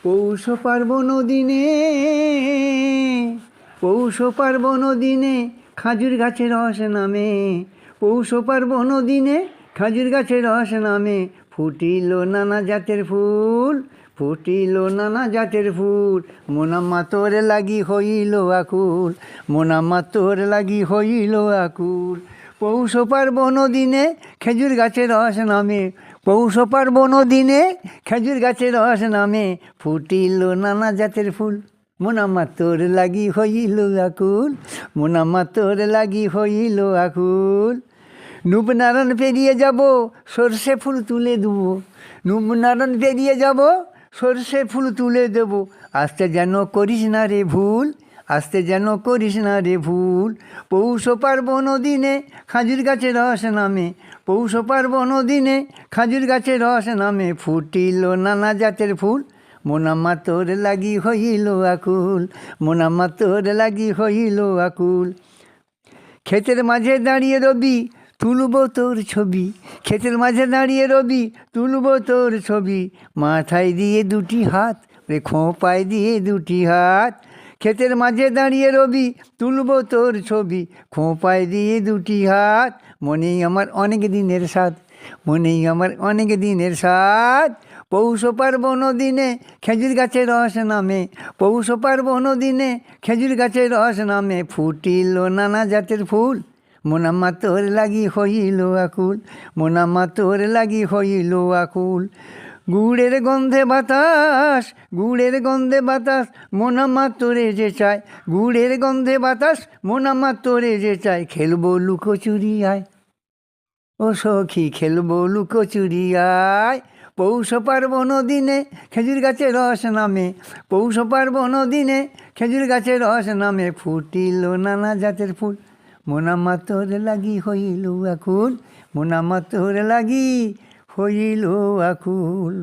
পৌষ পার্বণ দিনে, পৌষ পার্বণ দিনে খাজুর গাছে রস নামে। পৌষ পার্বণ দিনে খাজুর গাছে রস নামে। ফুটিল নানা জাতের ফুল, ফুটিল নানা জাতের ফুল। মোনাম্মা তোর লাগি হইল আকুল, মোনাম্মা তোর লাগি হইল আকুল। পৌষ পার্বণ দিনে খেজুর গাছে রস নামে। পৌষ পার্বণ দিনে খেজুর গাছে রস নামে। ফুটিল নানা জাতের ফুল, মোনাম্মা তোর লাগি হইল আকুল, মোনাম্মা তোর লাগি হইল আকুল। নূপনারায়ণ পেরিয়ে যাব, সর্ষে ফুল তুলে দেবো। নূপনারায়ণ পেরিয়ে যাব, সর্ষে ফুল তুলে দেবো। আসতে যেন করিস না রে ভুল, আসতে যেন করিস না রে ভুল। পৌষ পার্বণ দিনে খাজুর গাছে রস নামে। পৌষ পার্বণ দিনে খাজুর গাছে রস নামে। ফুটিল নানা জাতের ফুল, মোনাম্মা তোর লাগি হইল আকুল, মোনাম্মা তোর লাগি হইল আকুল। ক্ষেতের মাঝে দাঁড়িয়ে রবি, তুলব তোর ছবি। ক্ষেতের মাঝে দাঁড়িয়ে রবি, তুলব তোর ছবি। মাথায় দিয়ে দুটি হাত, রে খোঁপায় দিয়ে দুটি হাত। ক্ষেতের মাঝে দাঁড়িয়ে রবি, তুলব তোর ছবি। খোঁপায় দিয়ে দুটি হাত। মনেই আমার অনেক দিনের সাথ, মনেই আমার অনেক দিনের সাথ। পৌষ পার্বণ দিনে খেজুর গাছে রস নামে। পৌষ পার্বণ দিনে খেজুর গাছে রস নামে। ফুটিল নানা জাতের ফুল, মোনাম্মা তোর লাগি হইল আকুল, মোনাম্মা তোর লাগি হইল আকুল। গুড়ের গন্ধে বাতাস, গুড়ের গন্ধে বাতাস, মোনাম্মা তোরে যে চায়। গুড়ের গন্ধে বাতাস, মোনাম্মা তোরে যে চায়। খেলবো লুকোচুরি আয়, ও সখী খেলবো লুকোচুরি আয়। পৌষ পার্বণ দিনে খেজুর গাছে রস নামে। পৌষ পার্বণ দিনে খেজুর গাছে রস নামে। ফুটিল নানা জাতের ফুল, মোনাম্মা তোর লাগি হইল আকুল, মোনাম্মা তোর লাগি হইল আকুল।